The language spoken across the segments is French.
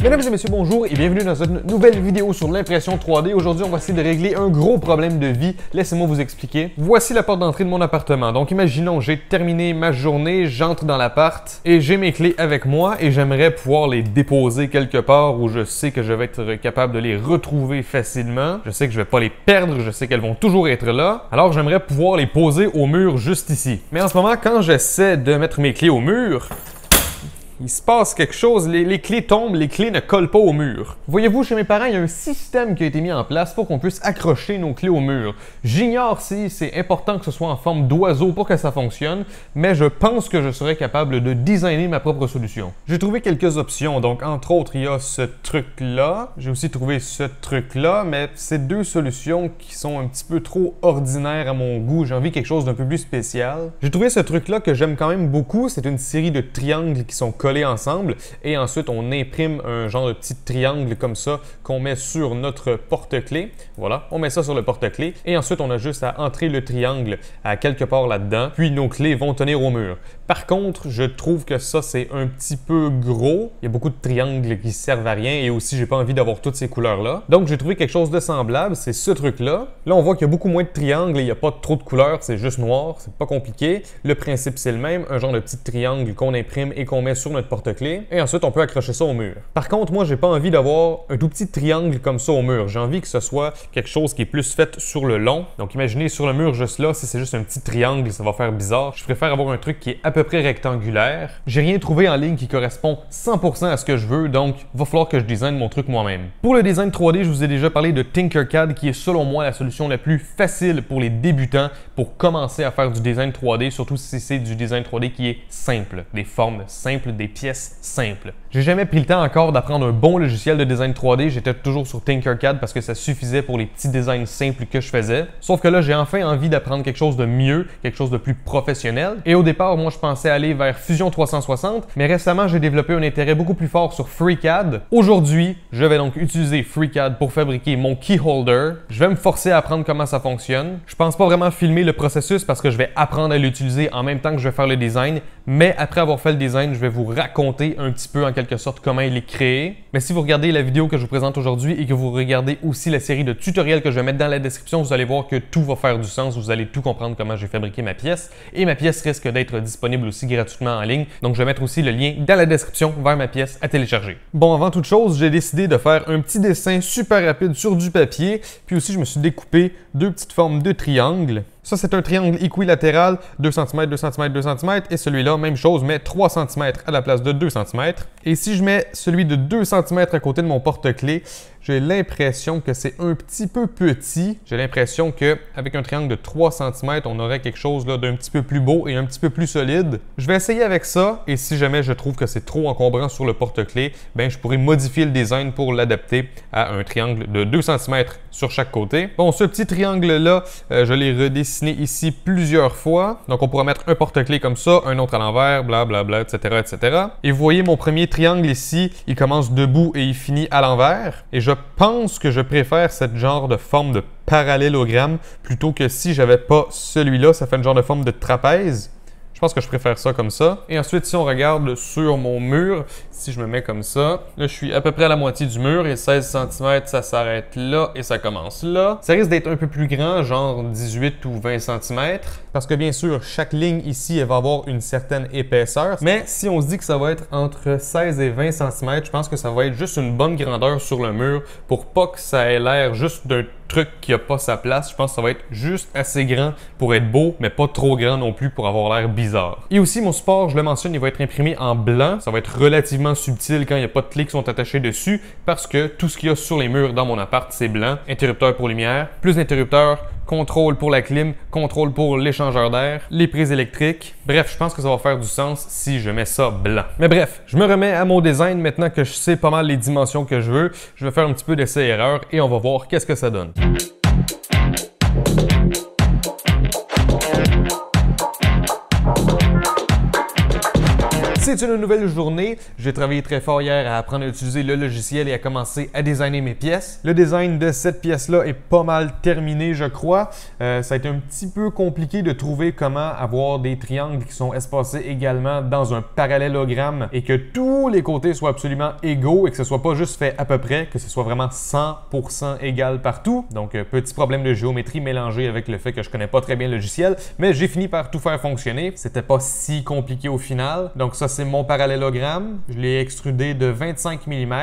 Mesdames et messieurs, bonjour et bienvenue dans une nouvelle vidéo sur l'impression 3D. Aujourd'hui, on va essayer de régler un gros problème de vie. Laissez-moi vous expliquer. Voici la porte d'entrée de mon appartement. Donc, imaginons, j'ai terminé ma journée, j'entre dans l'appart et j'ai mes clés avec moi et j'aimerais pouvoir les déposer quelque part où je sais que je vais être capable de les retrouver facilement. Je sais que je vais pas les perdre, je sais qu'elles vont toujours être là. Alors, j'aimerais pouvoir les poser au mur juste ici. Mais en ce moment, quand j'essaie de mettre mes clés au mur, il se passe quelque chose, les clés tombent, les clés ne collent pas au mur. Voyez-vous, chez mes parents, il y a un système qui a été mis en place pour qu'on puisse accrocher nos clés au mur. J'ignore si c'est important que ce soit en forme d'oiseau pour que ça fonctionne, mais je pense que je serais capable de designer ma propre solution. J'ai trouvé quelques options, donc entre autres, il y a ce truc-là. J'ai aussi trouvé ce truc-là, mais c'est deux solutions qui sont un petit peu trop ordinaires à mon goût. J'ai envie de quelque chose d'un peu plus spécial. J'ai trouvé ce truc-là que j'aime quand même beaucoup. C'est une série de triangles qui sont collés ensemble et ensuite on imprime un genre de petit triangle comme ça qu'on met sur notre porte-clés. Voilà, on met ça sur le porte-clés et ensuite on a juste à entrer le triangle à quelque part là-dedans, puis nos clés vont tenir au mur. Par contre, je trouve que ça c'est un petit peu gros. Il y a beaucoup de triangles qui servent à rien et aussi j'ai pas envie d'avoir toutes ces couleurs-là. Donc j'ai trouvé quelque chose de semblable, c'est ce truc-là. Là on voit qu'il y a beaucoup moins de triangles et il n'y a pas trop de couleurs, c'est juste noir, c'est pas compliqué. Le principe c'est le même, un genre de petit triangle qu'on imprime et qu'on met sur notre porte-clés et ensuite on peut accrocher ça au mur. Par contre, moi j'ai pas envie d'avoir un tout petit triangle comme ça au mur. J'ai envie que ce soit quelque chose qui est plus fait sur le long. Donc imaginez sur le mur juste là, si c'est juste un petit triangle, ça va faire bizarre. Je préfère avoir un truc qui est à peu près rectangulaire. J'ai rien trouvé en ligne qui correspond 100% à ce que je veux, donc il va falloir que je design mon truc moi-même. Pour le design 3D, je vous ai déjà parlé de Tinkercad qui est selon moi la solution la plus facile pour les débutants pour commencer à faire du design 3D, surtout si c'est du design 3D qui est simple, des formes simples, des pièces simples. J'ai jamais pris le temps encore d'apprendre un bon logiciel de design 3D, j'étais toujours sur Tinkercad parce que ça suffisait pour les petits designs simples que je faisais. Sauf que là, j'ai enfin envie d'apprendre quelque chose de mieux, quelque chose de plus professionnel. Et au départ, moi, je pensais aller vers Fusion 360, mais récemment, j'ai développé un intérêt beaucoup plus fort sur FreeCAD. Aujourd'hui, je vais donc utiliser FreeCAD pour fabriquer mon keyholder. Je vais me forcer à apprendre comment ça fonctionne. Je pense pas vraiment filmer le processus parce que je vais apprendre à l'utiliser en même temps que je vais faire le design, mais après avoir fait le design, je vais vous raconter un petit peu en quelque sorte comment il est créé. Mais si vous regardez la vidéo que je vous présente aujourd'hui et que vous regardez aussi la série de tutoriels que je vais mettre dans la description, vous allez voir que tout va faire du sens, vous allez tout comprendre comment j'ai fabriqué ma pièce et ma pièce risque d'être disponible aussi gratuitement en ligne. Donc je vais mettre aussi le lien dans la description vers ma pièce à télécharger. Bon, avant toute chose, j'ai décidé de faire un petit dessin super rapide sur du papier, puis aussi je me suis découpé deux petites formes de triangles. Ça, c'est un triangle équilatéral, 2 cm, 2 cm, 2 cm. Et celui-là, même chose, mais 3 cm à la place de 2 cm. Et si je mets celui de 2 cm à côté de mon porte-clés, j'ai l'impression que c'est un petit peu petit. J'ai l'impression qu'avec un triangle de 3 cm, on aurait quelque chose d'un petit peu plus beau et un petit peu plus solide. Je vais essayer avec ça. Et si jamais je trouve que c'est trop encombrant sur le porte-clés, ben, je pourrais modifier le design pour l'adapter à un triangle de 2 cm sur chaque côté. Bon, ce petit triangle-là, je l'ai redessiné ici plusieurs fois. Donc, on pourra mettre un porte-clés comme ça, un autre à l'envers, blablabla, etc., etc. Et vous voyez mon premier triangle ici, il commence debout et il finit à l'envers. Et je pense que je préfère cette genre de forme de parallélogramme plutôt que si j'avais pas celui-là, ça fait une genre de forme de trapèze. Je pense que je préfère ça comme ça. Et ensuite, si on regarde sur mon mur, si je me mets comme ça, là, je suis à peu près à la moitié du mur et 16 cm, ça s'arrête là et ça commence là. Ça risque d'être un peu plus grand, genre 18 ou 20 cm, parce que bien sûr, chaque ligne ici, elle va avoir une certaine épaisseur. Mais si on se dit que ça va être entre 16 et 20 cm, je pense que ça va être juste une bonne grandeur sur le mur pour pas que ça ait l'air juste d'un truc qui a pas sa place. Je pense que ça va être juste assez grand pour être beau, mais pas trop grand non plus pour avoir l'air bizarre. Et aussi, mon support, je le mentionne, il va être imprimé en blanc. Ça va être relativement subtil quand il n'y a pas de clés qui sont attachées dessus parce que tout ce qu'il y a sur les murs dans mon appart, c'est blanc. Interrupteur pour lumière, plus d'interrupteurs, contrôle pour la clim, contrôle pour l'échangeur d'air, les prises électriques. Bref, je pense que ça va faire du sens si je mets ça blanc. Mais bref, je me remets à mon design maintenant que je sais pas mal les dimensions que je veux. Je vais faire un petit peu d'essai-erreur et on va voir qu'est-ce que ça donne. C'est une nouvelle journée. J'ai travaillé très fort hier à apprendre à utiliser le logiciel et à commencer à designer mes pièces. Le design de cette pièce-là est pas mal terminé, je crois. Ça a été un petit peu compliqué de trouver comment avoir des triangles qui sont espacés également dans un parallélogramme et que tous les côtés soient absolument égaux et que ce soit pas juste fait à peu près, que ce soit vraiment 100% égal partout. Donc, petit problème de géométrie mélangé avec le fait que je connais pas très bien le logiciel, mais j'ai fini par tout faire fonctionner. C'était pas si compliqué au final. Donc ça, c'est mon parallélogramme. Je l'ai extrudé de 25 mm.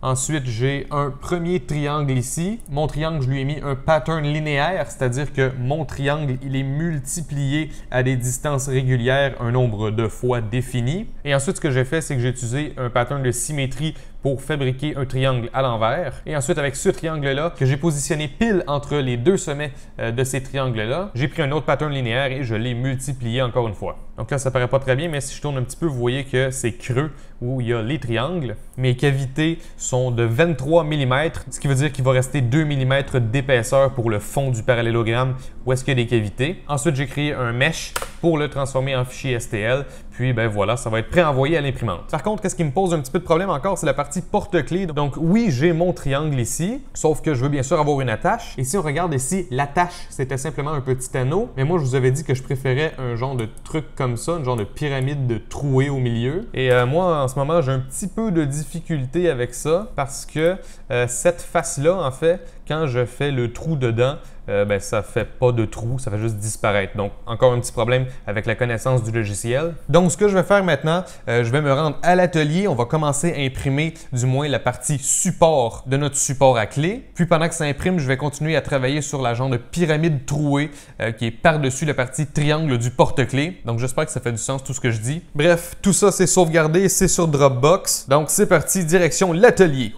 Ensuite, j'ai un premier triangle ici. Mon triangle, je lui ai mis un pattern linéaire, c'est-à-dire que mon triangle, il est multiplié à des distances régulières, un nombre de fois défini. Et ensuite, ce que j'ai fait, c'est que j'ai utilisé un pattern de symétrie pour fabriquer un triangle à l'envers. Et ensuite, avec ce triangle-là, que j'ai positionné pile entre les deux sommets de ces triangles-là, j'ai pris un autre pattern linéaire et je l'ai multiplié encore une fois. Donc là, ça paraît pas très bien, mais si je tourne un petit peu, vous voyez que c'est creux où il y a les triangles. Mes cavités sont de 23 mm, ce qui veut dire qu'il va rester 2 mm d'épaisseur pour le fond du parallélogramme où est-ce qu'il y a des cavités. Ensuite, j'ai créé un mesh pour le transformer en fichier STL. Puis, ben voilà, ça va être pré-envoyé à l'imprimante. Par contre, qu'est-ce qui me pose un petit peu de problème encore, c'est la partie porte-clés. Donc oui, j'ai mon triangle ici, sauf que je veux bien sûr avoir une attache. Et si on regarde ici, l'attache, c'était simplement un petit anneau. Mais moi, je vous avais dit que je préférais un genre de truc comme ça, un genre de pyramide de trouée au milieu. Et moi, en ce moment, j'ai un petit peu de difficulté avec ça parce que cette face-là, en fait, quand je fais le trou dedans, ben, ça fait pas de trou, ça fait juste disparaître. Donc, encore un petit problème avec la connaissance du logiciel. Donc, ce que je vais faire maintenant, je vais me rendre à l'atelier. On va commencer à imprimer du moins la partie support de notre support à clé. Puis, pendant que ça imprime, je vais continuer à travailler sur la genre de pyramide trouée qui est par-dessus la partie triangle du porte-clés. Donc, j'espère que ça fait du sens tout ce que je dis. Bref, tout ça, c'est sauvegardé, c'est sur Dropbox. Donc, c'est parti, direction l'atelier.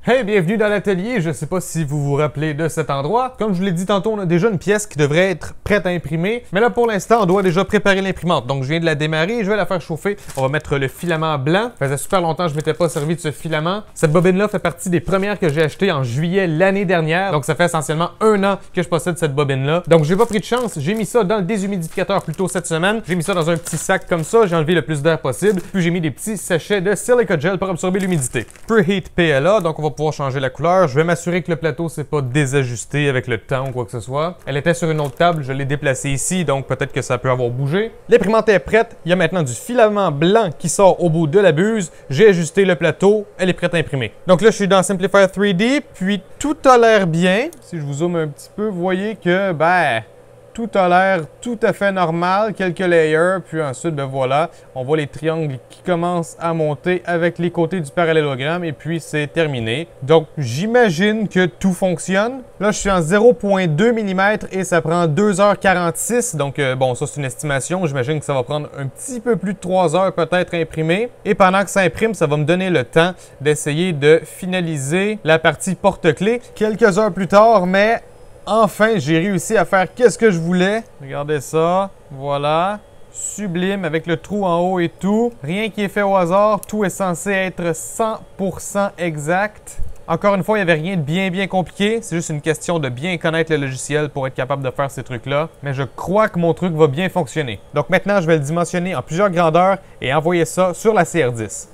Hey, bienvenue dans l'atelier. Je ne sais pas si vous vous rappelez de cet endroit. Comme je vous l'ai dit tantôt, on a déjà une pièce qui devrait être prête à imprimer. Mais là, pour l'instant, on doit déjà préparer l'imprimante. Donc, je viens de la démarrer et je vais la faire chauffer. On va mettre le filament blanc. Ça faisait super longtemps que je ne m'étais pas servi de ce filament. Cette bobine-là fait partie des premières que j'ai achetées en juillet l'année dernière. Donc, ça fait essentiellement 1 an que je possède cette bobine-là. Donc, j'ai pas pris de chance. J'ai mis ça dans le déshumidificateur plus tôt cette semaine. J'ai mis ça dans un petit sac comme ça. J'ai enlevé le plus d'air possible. Puis, j'ai mis des petits sachets de silica gel pour absorber l'humidité. Preheat PLA. Donc, on va pouvoir changer la couleur. Je vais m'assurer que le plateau s'est pas désajusté avec le temps ou quoi que ce soit. Elle était sur une autre table, je l'ai déplacée ici, donc peut-être que ça peut avoir bougé. L'imprimante est prête. Il y a maintenant du filament blanc qui sort au bout de la buse. J'ai ajusté le plateau. Elle est prête à imprimer. Donc là, je suis dans Simplifier 3D, puis tout a l'air bien. Si je vous zoome un petit peu, vous voyez que, ben, tout a l'air tout à fait normal, quelques layers, puis ensuite, ben voilà, on voit les triangles qui commencent à monter avec les côtés du parallélogramme, et puis c'est terminé. Donc, j'imagine que tout fonctionne. Là, je suis en 0.2 mm et ça prend 2h46, donc bon, ça c'est une estimation. J'imagine que ça va prendre un petit peu plus de 3 heures peut-être à imprimer. Et pendant que ça imprime, ça va me donner le temps d'essayer de finaliser la partie porte-clés. Quelques heures plus tard, mais enfin, j'ai réussi à faire qu'est-ce que je voulais. Regardez ça. Voilà. Sublime avec le trou en haut et tout. Rien qui est fait au hasard. Tout est censé être 100% exact. Encore une fois, il n'y avait rien de bien compliqué. C'est juste une question de bien connaître le logiciel pour être capable de faire ces trucs-là. Mais je crois que mon truc va bien fonctionner. Donc maintenant, je vais le dimensionner en plusieurs grandeurs et envoyer ça sur la CR10.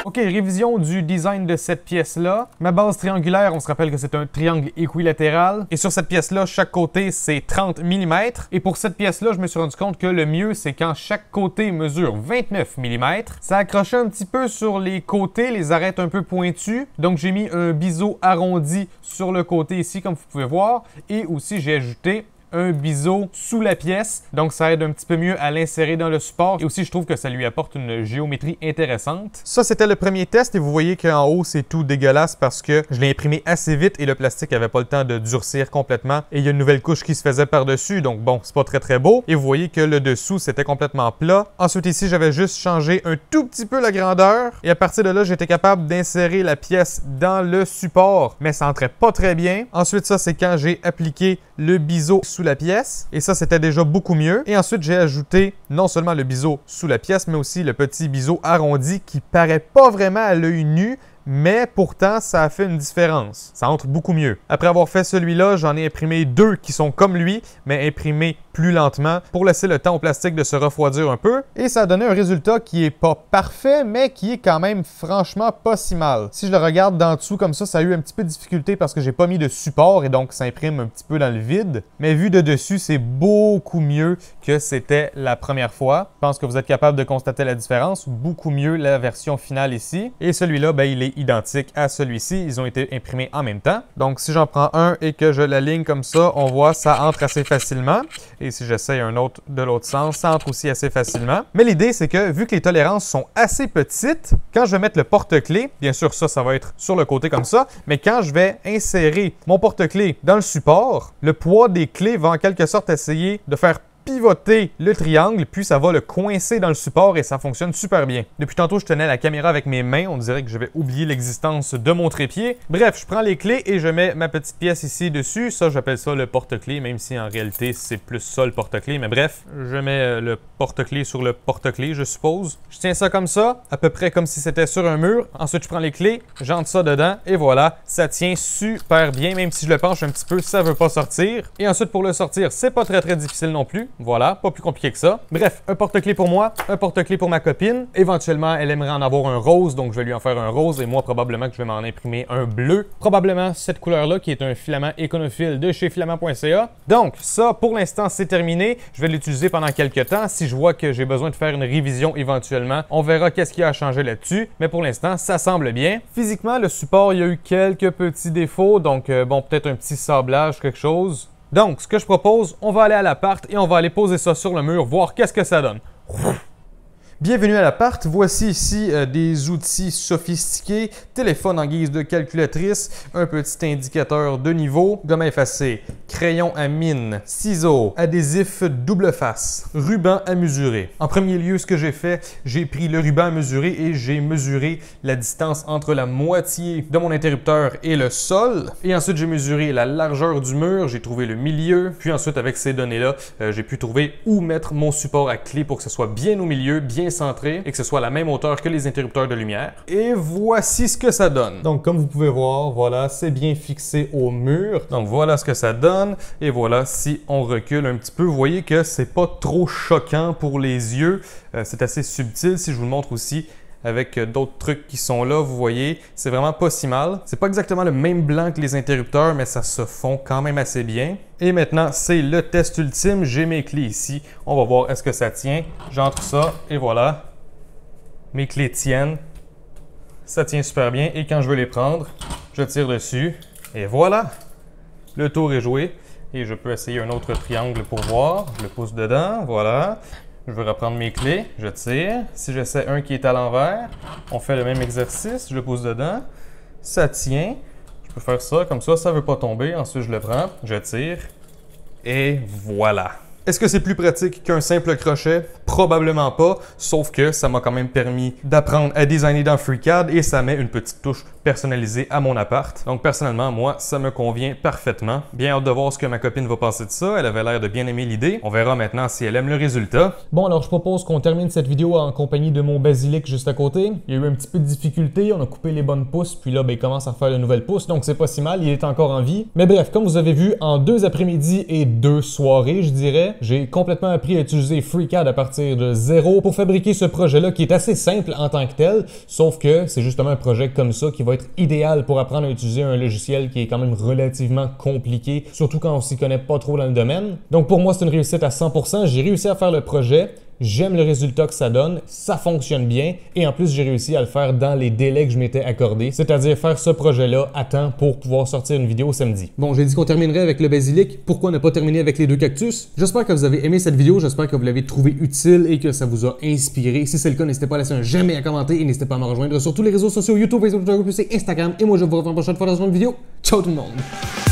OK, révision du design de cette pièce-là. Ma base triangulaire, on se rappelle que c'est un triangle équilatéral. Et sur cette pièce-là, chaque côté, c'est 30 mm. Et pour cette pièce-là, je me suis rendu compte que le mieux, c'est quand chaque côté mesure 29 mm. Ça accrochait un petit peu sur les côtés, les arêtes un peu pointues. Donc, j'ai mis un biseau arrondi sur le côté ici, comme vous pouvez voir. Et aussi, j'ai ajouté un biseau sous la pièce. Donc, ça aide un petit peu mieux à l'insérer dans le support. Et aussi, je trouve que ça lui apporte une géométrie intéressante. Ça, c'était le premier test et vous voyez qu'en haut, c'est tout dégueulasse parce que je l'ai imprimé assez vite et le plastique n'avait pas le temps de durcir complètement. Et il y a une nouvelle couche qui se faisait par-dessus. Donc, bon, c'est pas très beau. Et vous voyez que le dessous, c'était complètement plat. Ensuite, ici, j'avais juste changé un tout petit peu la grandeur. Et à partir de là, j'étais capable d'insérer la pièce dans le support. Mais ça entrait pas très bien. Ensuite, ça, c'est quand j'ai appliqué le biseau sous la pièce. Et ça, c'était déjà beaucoup mieux. Et ensuite, j'ai ajouté non seulement le biseau sous la pièce, mais aussi le petit biseau arrondi qui paraît pas vraiment à l'œil nu, mais pourtant, ça a fait une différence. Ça entre beaucoup mieux. Après avoir fait celui-là, j'en ai imprimé deux qui sont comme lui, mais imprimés plus lentement pour laisser le temps au plastique de se refroidir un peu. Et ça a donné un résultat qui est pas parfait, mais qui est quand même franchement pas si mal. Si je le regarde d'en dessous comme ça a eu un petit peu de difficulté parce que j'ai pas mis de support et donc ça imprime un petit peu dans le vide. Mais vu de dessus, c'est beaucoup mieux que c'était la première fois. Je pense que vous êtes capable de constater la différence. Beaucoup mieux la version finale ici. Et celui-là, ben, il est identique à celui-ci. Ils ont été imprimés en même temps. Donc, si j'en prends un et que je l'aligne comme ça, on voit ça entre assez facilement. Et si j'essaye un autre de l'autre sens, ça entre aussi assez facilement. Mais l'idée, c'est que vu que les tolérances sont assez petites, quand je vais mettre le porte-clés, bien sûr, ça va être sur le côté comme ça, mais quand je vais insérer mon porte-clés dans le support, le poids des clés va en quelque sorte essayer de faire pivoter le triangle, puis ça va le coincer dans le support et ça fonctionne super bien. Depuis tantôt, je tenais la caméra avec mes mains. On dirait que je vais oublier l'existence de mon trépied. Bref, je prends les clés et je mets ma petite pièce ici dessus. Ça, j'appelle ça le porte-clés, même si en réalité, c'est plus ça le porte-clés. Mais bref, je mets le porte-clés sur le porte-clés, je suppose. Je tiens ça comme ça, à peu près comme si c'était sur un mur. Ensuite, je prends les clés, j'entre ça dedans et voilà, ça tient super bien. Même si je le penche un petit peu, ça ne veut pas sortir. Et ensuite, pour le sortir, c'est pas très difficile non plus. Voilà, pas plus compliqué que ça. Bref, un porte-clés pour moi, un porte-clés pour ma copine. Éventuellement, elle aimerait en avoir un rose, donc je vais lui en faire un rose et moi, probablement que je vais m'en imprimer un bleu. Probablement cette couleur-là, qui est un filament Econophile de chez filament.ca. Donc, ça, pour l'instant, c'est terminé. Je vais l'utiliser pendant quelques temps. Si je vois que j'ai besoin de faire une révision éventuellement, on verra qu'est-ce qu'il y a à changer là-dessus. Mais pour l'instant, ça semble bien. Physiquement, le support, il y a eu quelques petits défauts, donc bon, peut-être un petit sablage, quelque chose. Donc, ce que je propose, on va aller à l'appart et on va aller poser ça sur le mur, voir qu'est-ce que ça donne. Bienvenue à l'appart. Voici ici des outils sophistiqués, téléphone en guise de calculatrice, un petit indicateur de niveau, gomme à effacer, crayon à mine, ciseaux, adhésif double face, ruban à mesurer. En premier lieu, ce que j'ai fait, j'ai pris le ruban à mesurer et j'ai mesuré la distance entre la moitié de mon interrupteur et le sol. Et ensuite, j'ai mesuré la largeur du mur, j'ai trouvé le milieu. Puis ensuite, avec ces données-là, j'ai pu trouver où mettre mon support à clé pour que ce soit bien au milieu, bien centré et que ce soit à la même hauteur que les interrupteurs de lumière. Et voici ce que ça donne. Donc, comme vous pouvez voir, voilà, c'est bien fixé au mur. Donc, voilà ce que ça donne. Et voilà, si on recule un petit peu, vous voyez que c'est pas trop choquant pour les yeux. C'est assez subtil. Si je vous le montre aussi, avec d'autres trucs qui sont là, vous voyez, c'est vraiment pas si mal. C'est pas exactement le même blanc que les interrupteurs, mais ça se fond quand même assez bien. Et maintenant, c'est le test ultime. J'ai mes clés ici. On va voir est-ce que ça tient. J'entre ça et voilà. Mes clés tiennent. Ça tient super bien. Et quand je veux les prendre, je tire dessus. Et voilà. Le tour est joué. Et je peux essayer un autre triangle pour voir. Je le pousse dedans. Voilà. Je veux reprendre mes clés, je tire. Si j'essaie un qui est à l'envers, on fait le même exercice, je le pousse dedans, ça tient. Je peux faire ça, comme ça ne veut pas tomber. Ensuite, je le prends, je tire, et voilà. Est-ce que c'est plus pratique qu'un simple crochet? Probablement pas, sauf que ça m'a quand même permis d'apprendre à designer dans FreeCAD et ça met une petite touche personnalisée à mon appart. Donc personnellement, moi, ça me convient parfaitement. Bien hâte de voir ce que ma copine va penser de ça. Elle avait l'air de bien aimer l'idée. On verra maintenant si elle aime le résultat. Bon, alors je propose qu'on termine cette vidéo en compagnie de mon basilic juste à côté. Il y a eu un petit peu de difficulté, on a coupé les bonnes pousses, puis là, ben, il commence à faire de nouvelles pousses, donc c'est pas si mal, il est encore en vie. Mais bref, comme vous avez vu, en 2 après-midi et 2 soirées, je dirais, j'ai complètement appris à utiliser FreeCAD à partir de zéro pour fabriquer ce projet-là qui est assez simple en tant que tel, sauf que c'est justement un projet comme ça qui va être idéal pour apprendre à utiliser un logiciel qui est quand même relativement compliqué, surtout quand on s'y connaît pas trop dans le domaine. Donc pour moi, c'est une réussite à 100%. J'ai réussi à faire le projet. j'aime le résultat que ça donne, ça fonctionne bien et en plus j'ai réussi à le faire dans les délais que je m'étais accordé, c'est-à-dire faire ce projet-là à temps pour pouvoir sortir une vidéo samedi. Bon, j'ai dit qu'on terminerait avec le basilic, pourquoi ne pas terminer avec les deux cactus? J'espère que vous avez aimé cette vidéo, j'espère que vous l'avez trouvée utile et que ça vous a inspiré. Si c'est le cas, n'hésitez pas à laisser un j'aime et à commenter et n'hésitez pas à me rejoindre sur tous les réseaux sociaux YouTube, Facebook, Instagram et moi je vous revois la prochaine fois dans une autre vidéo. Ciao tout le monde!